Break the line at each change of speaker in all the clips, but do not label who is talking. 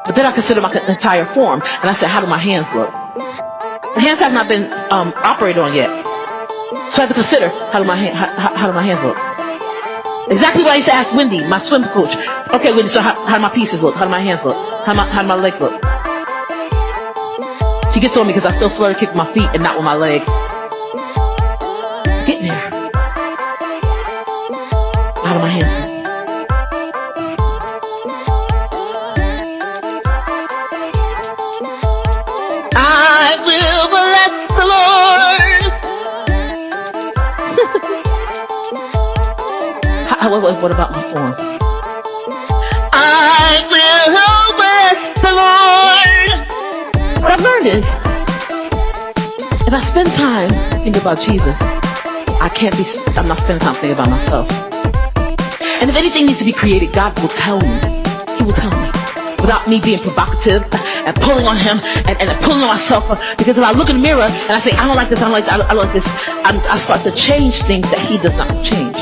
But then I considered my entire form, and I said, how do my hands look? The hands have not been operated on yet. So I had to consider, how do my hands look? Exactly what I used to ask Wendy, my swim coach. Okay, Wendy, so how do my pieces look? How do my hands look? How do my legs look? She gets on me because I still flutter kick with my feet and not with my legs. Getting there. How do my hands look? I will bless the Lord. What about my form? I will bless the Lord. What I've learned is, if I spend time thinking about Jesus, I'm not spending time thinking about myself. And if anything needs to be created, God will tell me. He will tell me. Without me being provocative and pulling on him and pulling on myself. Because if I look in the mirror and I say, I don't like this, I don't like that, I don't like this, I start to change things that he does not change.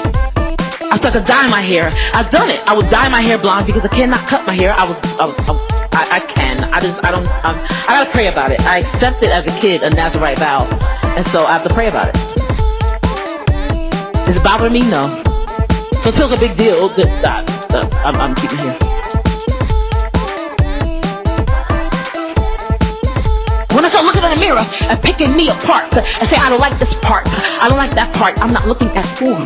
I start to dye my hair. I've done it. I would dye my hair blonde because I cannot cut my hair. I gotta pray about it. I accepted as a kid a Nazarite vow. And so I have to pray about it. Is it bothering me? No. So until it's a big deal, I'm keeping here. When I start looking in the mirror and picking me apart and say, I don't like this part, I don't like that part, I'm not looking at form.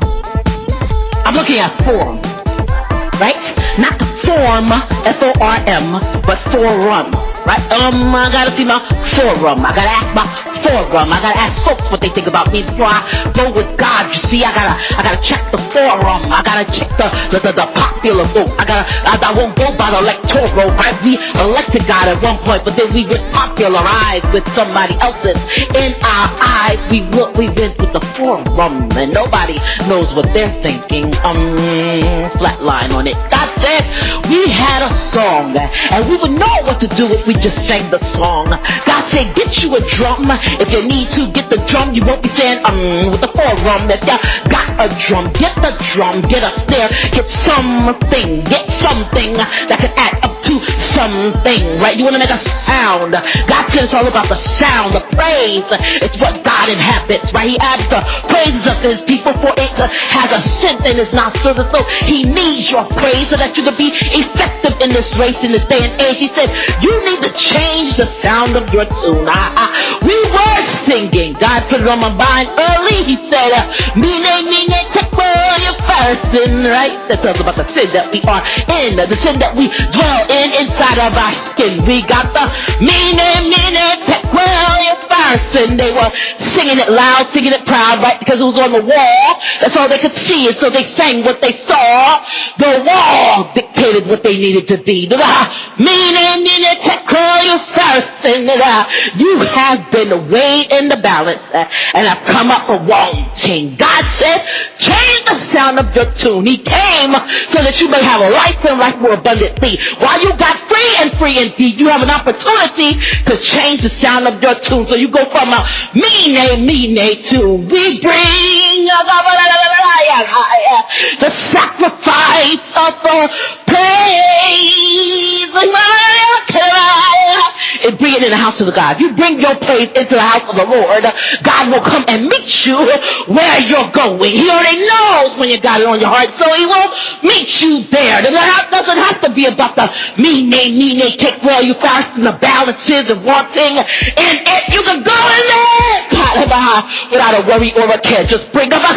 I'm looking at form, right? Not the form, F-O-R-M, but forum, right? I gotta see my forum. I gotta ask my forum. I gotta ask folks what they think about me before I go with God. You see, I gotta check the forum. I gotta check the popular vote. I won't go by the electoral, right? We elected God at one point, but then we went popularized with somebody else's. In our eyes, we went with the forum, and nobody knows what they're thinking. Flatline on it. God said we had a song, and we would know what to do if we just sang the song. God said, get you a drum. If you need to get the drum, you won't be saying with the forum. If you got a drum, get the drum, get a snare, get something that can add up to something, right? You want to make a sound. God said it's all about the sound, the praise. It's what God inhabits, right? He adds the praises of his people, for it has a scent in his nostrils, and so he needs your praise so that you can be effective in this race, in this day and age. He said, you need to change the sound of your tune. We were singing. God put it on my mind early. He said, mine, take where you're fasting, right? That tells about the sin that we are in, the sin that we dwell inside of our skin. We got the mine, take where you're fasting. They were singing it loud, singing it proud, right? Because it was on the wall. That's all they could see. And so they sang what they saw. The wall dictated what they needed to be. Mine, take where you're fasting. You have been weighed in the balance and have come up wanting. God said, change the sound of your tune. He came so that you may have a life and life more abundantly. While you got free and free indeed, you have an opportunity to change the sound of your tune. So you go from a mine to we bring the sacrifice of praise. And bring it in the house of God. You bring your praise into the house of the Lord, God will come and meet you where you're going. He already knows when you got it on your heart, so he will meet you there. It doesn't have to be about the mine, take where you fast and the balances and wanting. And you can go in there without a worry or a care. Just bring up, I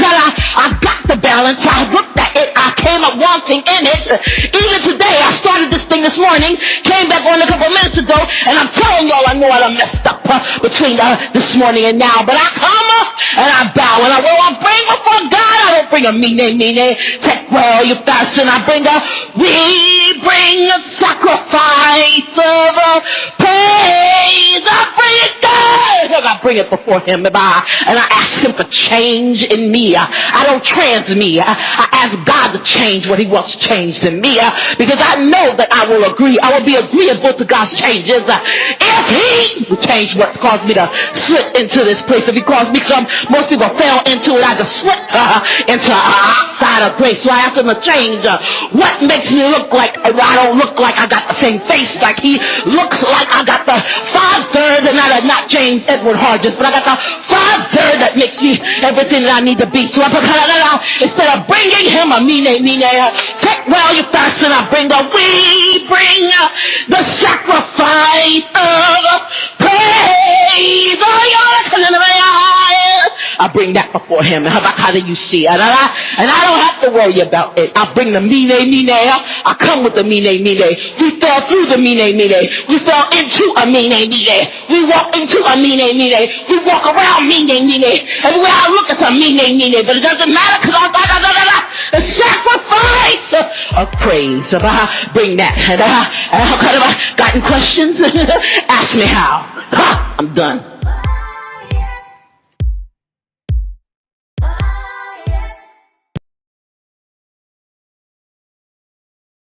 got the balance. I looked at it. I came up wanting in it. Even today, I started this thing this morning, came back on a couple minutes ago, and I'm telling y'all, I know I done messed up between this morning and now, but I come up and I bow, and I bring before God. I don't bring a mine, take well, you fast, and we bring a sacrifice of praise. I bring it, God. bring it before him, and I ask him for change in me. I don't trans me. I ask God to change what he wants changed in me, because I know that I will agree. I will be agreeable to God's changes. If he will change what's caused me to slip into this place, if he caused me, some most people fell into it, I just slipped into outside of grace. So I ask him to change what makes me look like I don't look like I got the same face like he looks like. I got the 5/3, and not James Edward Hodges, but I got the 5/3 that makes me everything that I need to be. So I put instead of bringing him a mine, take well you fast, and we bring the sacrifice of praise. I bring that before him. How do you see? And I don't have to worry about it. I bring the mine. I come with the mine. We fell through the mine. We fell into a mine. We walk into a mine. We walk around mine. Everywhere I look, it's a mine. But it doesn't matter, because I got the sacrifice of praise. Bring that. And how kind of gotten questions? Ask me how. I'm done.